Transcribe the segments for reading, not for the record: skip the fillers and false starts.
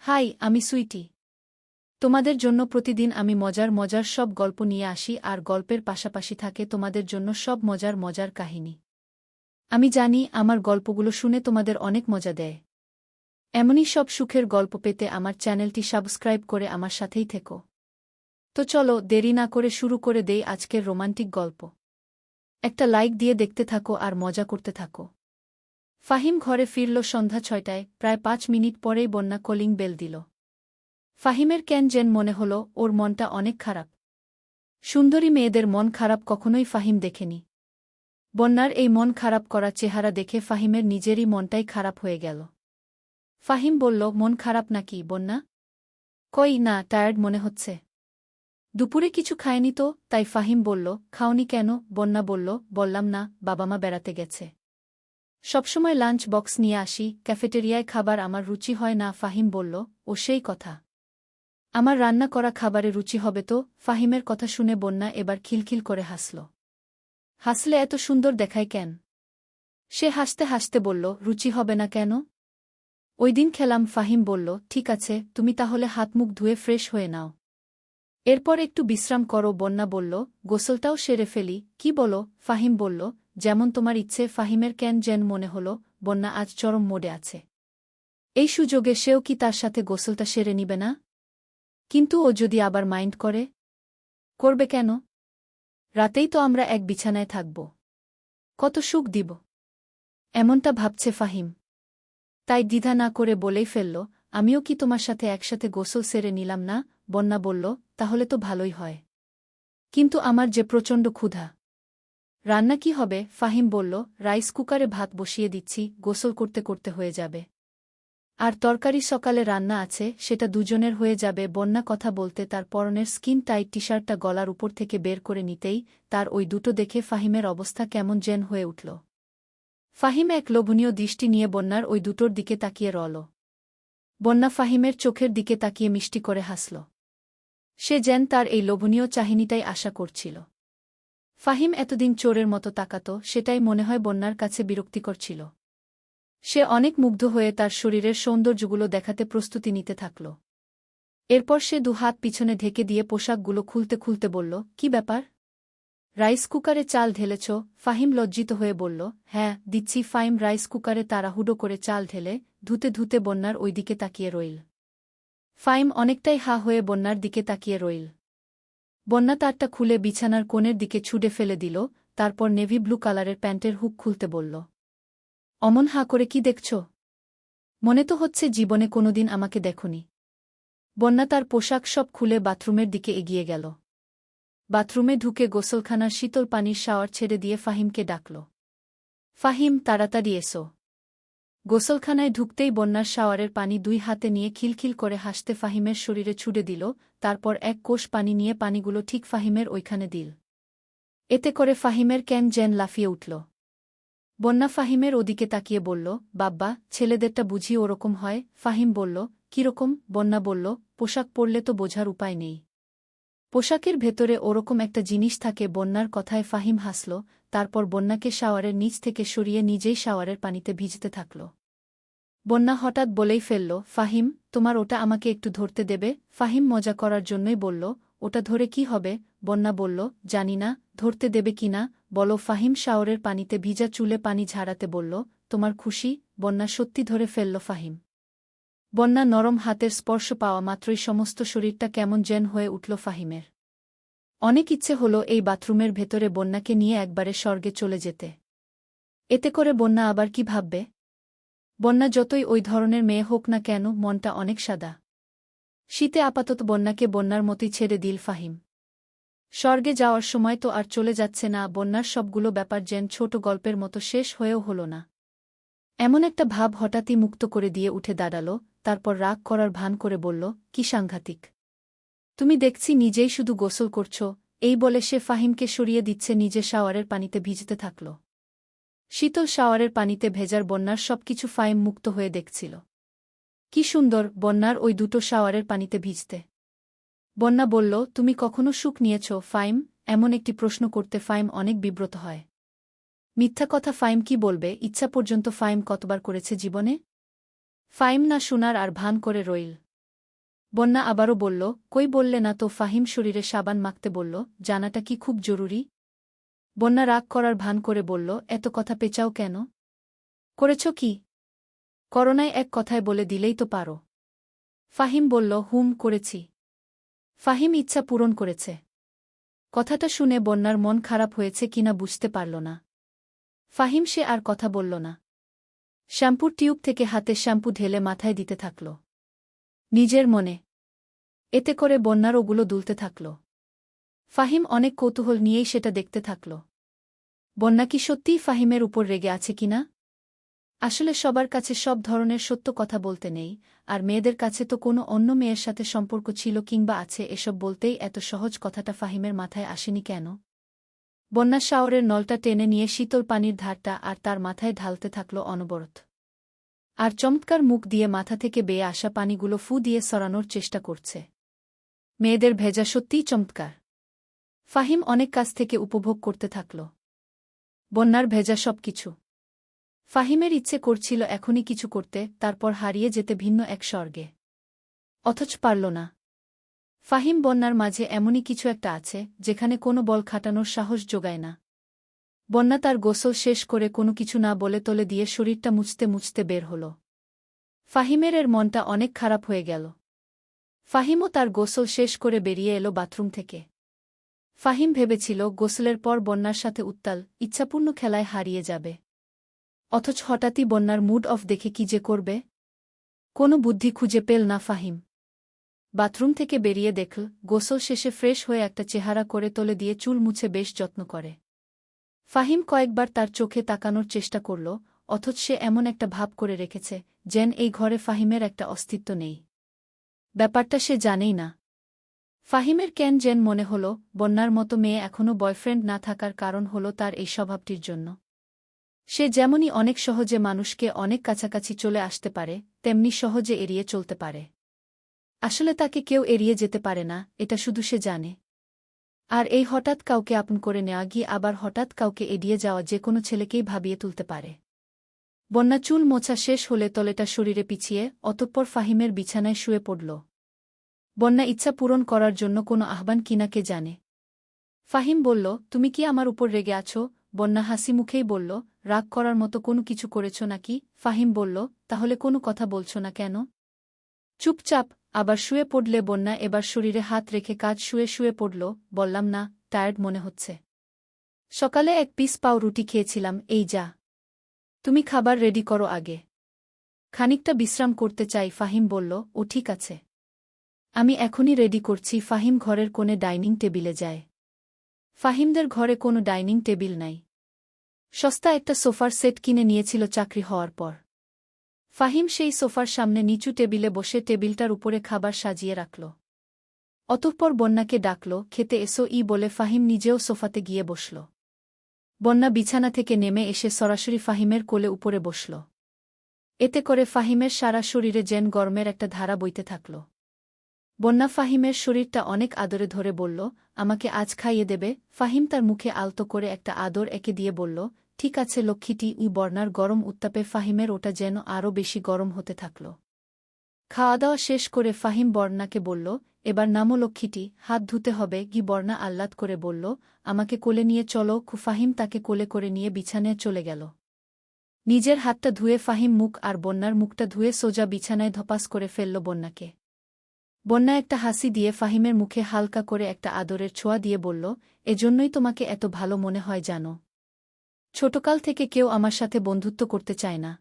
High, আমি সুইটি। তোমাদের জন্য প্রতিদিন আমি মজার মজার সব গল্প নিয়ে আসি আর গল্পের পাশাপাশি থাকে তোমাদের জন্য সব মজার মজার কাহিনী। আমি জানি আমার গল্পগুলো শুনে তোমাদের অনেক মজা দেয়। এমনই সব সুখের গল্প পেতে আমার চ্যানেলটি সাবস্ক্রাইব করে আমার সাথেই থেকো। তো চলো দেরি না করে শুরু করে দেই আজকের রোমান্টিক গল্প। একটা লাইক দিয়ে দেখতে থাকো আর মজা করতে থাকো। ফাহিম ঘরে ফিরল সন্ধ্যা ৬টায়, প্রায় ৫ মিনিট পরেই বন্যা কলিং বেল দিল। ফাহিমের কেন যেন মনে হল ওর মনটা অনেক খারাপ। সুন্দরী মেয়েদের মন খারাপ কখনোই ফাহিম দেখেনি। বন্যার এই মন খারাপ করা চেহারা দেখে ফাহিমের নিজেরই মনটাই খারাপ হয়ে গেল। ফাহিম বলল, মন খারাপ নাকি বন্যা? কই না, টায়ার্ড মনে হচ্ছে। দুপুরে কিছু খায়নি তো, তাই ফাহিম বলল। খাওনি কেন? বন্যা বলল, বললাম না, বাবা মা বেড়াতে গেছে। সবসময় লাঞ্চ বক্স নিয়ে আসি, ক্যাফেটেরিয়ায় খাবার আমার রুচি হয় না। ফাহিম বলল, ও সেই কথা। আমার রান্না করা খাবারে রুচি হবে তো? ফাহিমের কথা শুনে বন্যা এবার খিলখিল করে হাসল। হাসলে এত সুন্দর দেখায় কেন? সে হাসতে হাসতে বলল, রুচি হবে না কেন? ওই দিন খেলাম। ফাহিম বলল, ঠিক আছে, তুমি তাহলে হাত মুখ ধুয়ে ফ্রেশ হয়ে নাও। এরপর একটু বিশ্রাম করো। বন্যা বলল, গোসলটাও সেরে ফেলি। কি বলো? ফাহিম বলল, যেমন তোমার ইচ্ছে। ফাহিমের কেন যেন মনে হল বন্যা আজ চরম মোডে আছে। এই সুযোগে সেও কি তার সাথে গোসলটা সেরে নিবে না? কিন্তু ও যদি আবার মাইন্ড করে? করবে কেন? রাতেই তো আমরা এক বিছানায় থাকব। কত সুখ দিব। এমনটা ভাবছে ফাহিম। তাই দ্বিধা না করে বলেই ফেলল, আমিও কি তোমার সাথে একসাথে গোসল সেরে নিলাম না? বন্যা বলল, তাহলে তো ভালোই হয়। কিন্তু আমার যে প্রচণ্ড ক্ষুধা। রান্না কি হবে? ফাহিম বলল, রাইস কুকারে ভাত বসিয়ে দিচ্ছি, গোসল করতে করতে হয়ে যাবে। আর তরকারি সকালে রান্না আছে, সেটা দুজনের হয়ে যাবে। বন্যা কথা বলতে তার পরনের স্কিন টাইট টি-শার্টটা গলার উপর থেকে বের করে নিতেই তার ওই দুটো দেখে ফাহিমের অবস্থা কেমন যেন হয়ে উঠল। ফাহিম এক লোভনীয় দৃষ্টি নিয়ে বন্যার ওই দুটোর দিকে তাকিয়ে রল। বন্যা ফাহিমের চোখের দিকে তাকিয়ে মিষ্টি করে হাসল। সে যেন তার এই লোভনীয় চাহিনিটাই আশা করছিল। ফাহিম এতদিন চোরের মতো তাকাত, সেটাই মনে হয় বন্যার কাছে বিরক্তিকর ছিল। সে অনেক মুগ্ধ হয়ে তার শরীরের সৌন্দর্যগুলো দেখাতে প্রস্তুতি নিতে থাকল। এরপর সে দুহাত পিছনে ঢেকে দিয়ে পোশাকগুলো খুলতে খুলতে বলল, কি ব্যাপার? রাইস কুকারে চাল ঢেলেছ? ফাহিম লজ্জিত হয়ে বলল, হ্যাঁ, দিচ্ছি। ফাহিম রাইস কুকারে তাড়াহুড়ো করে চাল ঢেলে ধুতে ধুতে বন্যার ওই দিকে তাকিয়ে রইল। ফাহিম অনেকটাই হা হয়ে বন্যার দিকে তাকিয়ে রইল। বন্যা তারটা খুলে বিছানার কোণের দিকে ছুঁড়ে ফেলে দিল, তারপর নেভি ব্লু কালারের প্যান্টের হুক খুলতে বলল। অমন হা করে কি দেখছ? মনে তো হচ্ছে জীবনে কোনোদিন আমাকে দেখনি। বন্যা তার পোশাক সব খুলে বাথরুমের দিকে এগিয়ে গেল। বাথরুমে ঢুকে গোসলখানার শীতল পানির শাওয়ার ছেড়ে দিয়ে ফাহিমকে ডাকল। ফাহিম, তাড়াতাড়ি এসো। গোসলখানায় ঢুকতেই বন্যার শাওয়ারের পানি 2 হাতে নিয়ে খিলখিল করে হাসতে ফাহিমের শরীরে ছুড়ে দিল, তারপর এক কোষ পানি নিয়ে পানিগুলো ঠিক ফাহিমের ওইখানে দিল। এতে করে ফাহিমের কেন যেন লাফিয়ে উঠল। বন্যা ফাহিমের ওদিকে তাকিয়ে বলল, বাব্বা, ছেলেদেরটা বুঝি ওরকম হয়? ফাহিম বলল, কিরকম? বন্যা বলল, পোশাক পরলে তো বোঝার উপায় নেই। পোশাকের ভেতরে ওরকম একটা জিনিস থাকে। বন্যার কথায় ফাহিম হাসল, তারপর বন্যাকে শাওয়ারের নিচ থেকে সরিয়ে নিজেই শাওয়ারের পানিতে ভিজতে থাকল। বন্যা হঠাৎ বলেই ফেলল, ফাহিম, তোমার ওটা আমাকে একটু ধরতে দেবে? ফাহিম মজা করার জন্যই বলল, ওটা ধরে কি হবে? বন্যা বলল, জানি না, ধরতে দেবে কিনা বলো। ফাহিম শাওয়ারের পানিতে ভিজা চুলে পানি ঝাড়াতে বলল, তোমার খুশি? বন্যা সত্যি ধরে ফেলল ফাহিম। বন্যা নরম হাতের স্পর্শ পাওয়া মাত্রই সমস্ত শরীরটা কেমন যেন হয়ে উঠল ফাহিমের। অনেক ইচ্ছে হল এই বাথরুমের ভেতরে বন্যাকে নিয়ে একবারে স্বর্গে চলে যেতে। এতে করে বন্যা আবার কি ভাববে? বন্যা যতই ওই ধরনের মেয়ে হোক না কেন, মনটা অনেক সাদা। শীতে আপাতত বন্যাকে বন্যার মতোই ছেড়ে দিল ফাহিম। স্বর্গে যাওয়ার সময় তো আর চলে যাচ্ছে না। বন্যার সবগুলো ব্যাপার যেন ছোট গল্পের মতো শেষ হয়েও হল না। এমন একটা ভাব হঠাৎই মুক্ত করে দিয়ে উঠে দাঁড়াল, তারপর রাগ করার ভান করে বলল, কি সাংঘাতিক! তুমি দেখছি নিজেই শুধু গোসল করছ। এই বলে সে ফাহিমকে সরিয়ে দিচ্ছে, নিজে শাওয়ারের পানিতে ভিজতে থাকল। শীতল শাওয়ারের পানিতে ভেজার বন্যার সবকিছু ফাহিম মুক্ত হয়ে দেখছিল। কি সুন্দর বন্যার ওই দুটো শাওয়ারের পানিতে ভিজতে। বন্যা বলল, তুমি কখনো সুখ নিয়েছ ফাহিম? এমন একটি প্রশ্ন করতে ফাহিম অনেক বিব্রত হয়। মিথ্যা কথা ফাহিম কি বলবে? ইচ্ছা পর্যন্ত ফাহিম কতবার করেছে জীবনে? ফাহিম না শোনার আর ভান করে রইল। বন্যা আবারও বলল, কই বললে না তো। ফাহিম শরীরে সাবান মাখতে বলল, জানাটা কি খুব জরুরি? বন্যা রাগ করার ভান করে বলল, এত কথা পেঁচাও কেন? করেছ কি? করোনায় এক কথায় বলে দিলেই তো পারো। ফাহিম বলল, করেছি। ফাহিম ইচ্ছা পূরণ করেছে। কথাটা শুনে বন্যার মন খারাপ হয়েছে কিনা বুঝতে পারল না। ফাহিম সে আর কথা বলল না। শ্যাম্পুর টিউব থেকে হাতে শ্যাম্পু ঢেলে মাথায় দিতে থাকল নিজের মনে। এতে করে বন্যার ওগুলো দুলতে থাকল। ফাহিম অনেক কৌতূহল নিয়েই সেটা দেখতে থাকল। বন্যা কি সত্যিই ফাহিমের উপর রেগে আছে কিনা? আসলে সবার কাছে সব ধরনের সত্য কথা বলতে নেই, আর মেয়েদের কাছে তো কোনো অন্য মেয়ের সাথে সম্পর্ক ছিল কিংবা আছে এসব বলতেই এত সহজ কথাটা ফাহিমের মাথায় আসেনি কেন? বন্যা শাওরের নলটা টেনে নিয়ে শীতল পানির ধারটা আর তার মাথায় ঢালতে থাকল অনবরত। আর চমৎকার মুখ দিয়ে মাথা থেকে বেয়ে আসা পানিগুলো ফু দিয়ে সরানোর চেষ্টা করছে। মেয়েদের ভেজা সত্যিই চমৎকার। ফাহিম অনেক কাছ থেকে উপভোগ করতে থাকল বন্যার ভেজা সবকিছু। ফাহিমের ইচ্ছে করছিল এখনই কিছু করতে, তারপর হারিয়ে যেতে ভিন্ন এক স্বর্গে। অথচ পারল না। ফাহিম বন্যার মাঝে এমনই কিছু একটা আছে যেখানে কোনো বল খাটানোর সাহস জোগায় না। বন্যা তার গোসল শেষ করে কোনো কিছু না বলে তলে দিয়ে শরীরটা মুছতে মুছতে বের হল। ফাহিমের এর মনটা অনেক খারাপ হয়ে গেল। ফাহিমও তার গোসল শেষ করে বেরিয়ে এলো বাথরুম থেকে। ফাহিম ভেবেছিল গোসলের পর বন্যার সাথে উত্তাল ইচ্ছাপূর্ণ খেলায় হারিয়ে যাবে। অথচ হঠাৎই বন্যার মুড অফ দেখে কি যে করবে কোনো বুদ্ধি খুঁজে পেল না ফাহিম। বাথরুম থেকে বেরিয়ে দেখল গোসল শেষে ফ্রেশ হয়ে একটা চেহারা করে তলে দিয়ে চুল মুছে বেশ যত্ন করে। ফাহিম কয়েকবার তার চোখে তাকানোর চেষ্টা করল, অথচ সে এমন একটা ভাব করে রেখেছে যেন এই ঘরে ফাহিমের একটা অস্তিত্ব নেই। ব্যাপারটা সে জানেই না। ফাহিমের কেন যেন মনে হল বন্যার মতো মেয়ে এখনও বয়ফ্রেন্ড না থাকার কারণ হল তার এই স্বভাবটির জন্য। সে যেমনই অনেক সহজে মানুষকে অনেক কাছাকাছি চলে আসতে পারে, তেমনি সহজে এড়িয়ে চলতে পারে। আসলে তাকে কেউ এড়িয়ে যেতে পারে না, এটা শুধু সে জানে। আর এই হঠাৎ কাউকে আপন করে নেওয়া গিয়ে আবার হঠাৎ কাউকে এড়িয়ে যাওয়া যে কোনো ছেলেকেই ভাবিয়ে তুলতে পারে। বন্যা চুল মোছা শেষ হলে তলেটা শরীরে পিছিয়ে অতঃপর ফাহিমের বিছানায় শুয়ে পড়ল। বন্যা ইচ্ছা পূরণ করার জন্য কোনো আহ্বান কিনা কে জানে। ফাহিম বলল, তুমি কি আমার উপর রেগে আছো? বন্যা হাসি মুখেই বলল, রাগ করার মতো কোনো কিছু করেছ নাকি? ফাহিম বলল, তাহলে কোনো কথা বলছ না কেন? চুপচাপ। আবার শুয়ে পড়লে বন্যা এবার শরীরে হাত রেখে কাজ শুয়ে শুয়ে পড়ল। বললাম না, টায়ার্ড মনে হচ্ছে। সকালে এক পিস পাও রুটি খেয়েছিলাম, এই যা। তুমি খাবার রেডি করো আগে। খানিকটা বিশ্রাম করতে চাই। ফাহিম বলল, ও ঠিক আছে। আমি এখনই রেডি করছি। ফাহিম ঘরের কোণে ডাইনিং টেবিলে যায়। ফাহিমদের ঘরে কোনো ডাইনিং টেবিল নাই। সস্তা একটা সোফার সেট কিনে নিয়েছিল চাকরি হওয়ার পর। ফাহিম সেই সোফার সামনে নিচু টেবিলে বসে টেবিলটার উপরে খাবার সাজিয়ে রাখল। অতঃপর বন্যাকে ডাকল, খেতে এসো বলে ফাহিম নিজেও সোফাতে গিয়ে বসল। বন্যা বিছানা থেকে নেমে এসে সরাসরি ফাহিমের কোলে উপরে বসল। এতে করে ফাহিমের সারা শরীরে যেন গরমের একটা ধারা বইতে থাকল। বন্যা ফাহিমের শরীরটা অনেক আদরে ধরে বলল, আমাকে আজ খাইয়ে দেবে? ফাহিম তার মুখে আলতো করে একটা আদর এঁকে দিয়ে বলল, ঠিক আছে লক্ষ্মীটি। বন্যার গরম উত্তাপে ফাহিমের ওটা যেন আরও বেশি গরম হতে থাকল। খাওয়া দাওয়া শেষ করে ফাহিম বর্ণাকে বলল, এবার নামো লক্ষ্মীটি, হাত ধুতে হবে। বর্ণা আহ্লাদ করে বলল, আমাকে কোলে নিয়ে চলো। ফাহিম তাকে কোলে করে নিয়ে বিছানায় চলে গেল। নিজের হাতটা ধুয়ে ফাহিম মুখ আর বন্যার মুখটা ধুয়ে সোজা বিছানায় ধপাস করে ফেলল বন্যাকে। বন্যা একটা হাসি দিয়ে ফাহিমের মুখে হালকা করে একটা আদরের ছোঁয়া দিয়ে বলল, এজন্যই তোমাকে এত ভালো মনে হয় জানো। ছোটকাল থেকে কেউ আমার সাথে বন্ধুত্ব করতে চায় না।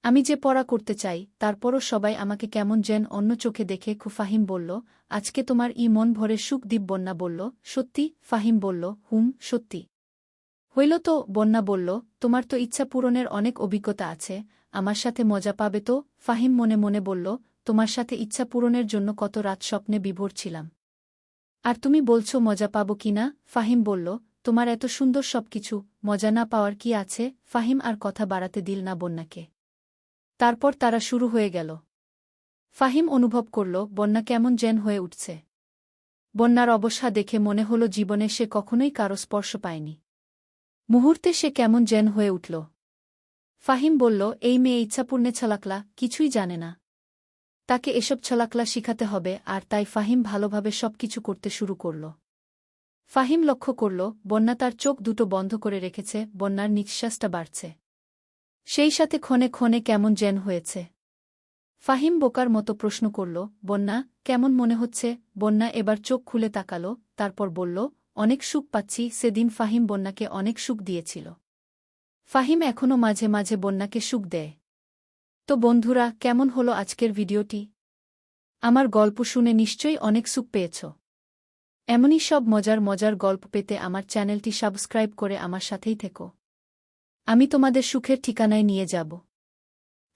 আমি যে পড়া করতে চাই, তারপরও সবাই আমাকে কেমন যেন অন্য চোখে দেখে। ফাহিম বলল, আজকে তোমার মন ভরে সুখ দিব? বন্যা বলল, সত্যি। ফাহিম বলল, সত্যি। হইল তো? বন্যা বলল, তোমার তো ইচ্ছা পূরণের অনেক অভিজ্ঞতা আছে, আমার সাথে মজা পাবে তো? ফাহিম মনে মনে বলল, তোমার সাথে ইচ্ছা পূরণের জন্য কত রাত স্বপ্নে বিভোর ছিলাম। আর তুমি বলছ মজা পাব কিনা? ফাহিম বলল, তোমার এত সুন্দর সবকিছু, মজা না পাওয়ার কি আছে? ফাহিম আর কথা বাড়াতে দিল না বন্যাকে। তারপর তারা শুরু হয়ে গেল। ফাহিম অনুভব করল বন্যা কেমন যেন হয়ে উঠছে। বন্যার অবস্থা দেখে মনে হল জীবনে সে কখনোই কারো স্পর্শ পায়নি। মুহূর্তে সে কেমন যেন হয়ে উঠল। ফাহিম বলল, এই মেয়ে ইচ্ছাপূর্ণে ছালাকলা, কিছুই জানে না। তাকে এসব ছলাকলা শিখাতে হবে আর তাই ফাহিম ভালোভাবে সবকিছু করতে শুরু করল। ফাহিম লক্ষ্য করল বন্যা তার চোখ দুটো বন্ধ করে রেখেছে, বন্যার নিঃশ্বাসটা বাড়ছে। সেই সাথে ক্ষণে ক্ষণে কেমন যেন হয়েছে। ফাহিম বোকার মতো প্রশ্ন করল, বন্যা, কেমন মনে হচ্ছে? বন্যা এবার চোখ খুলে তাকাল, তারপর বলল, অনেক সুখ পাচ্ছি। সেদিন ফাহিম বন্যাকে অনেক সুখ দিয়েছিল। ফাহিম এখনও মাঝে মাঝে বন্যাকে সুখ দেয়। তো বন্ধুরা, কেমন হলো আজকের ভিডিওটি? আমার গল্প শুনে নিশ্চয়ই অনেক সুখ পেয়েছ। এমনই সব মজার মজার গল্প পেতে আমার চ্যানেলটি সাবস্ক্রাইব করে আমার সাথেই থেকো। আমি তোমাদের সুখের ঠিকানায় নিয়ে যাব।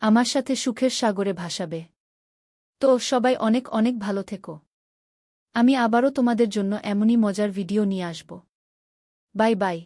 আমার সাথে সুখের সাগরে ভাসাবে। তো সবাই অনেক অনেক ভালো থেকো। আমি আবারও তোমাদের জন্য এমনই মজার ভিডিও নিয়ে আসব। Bye bye.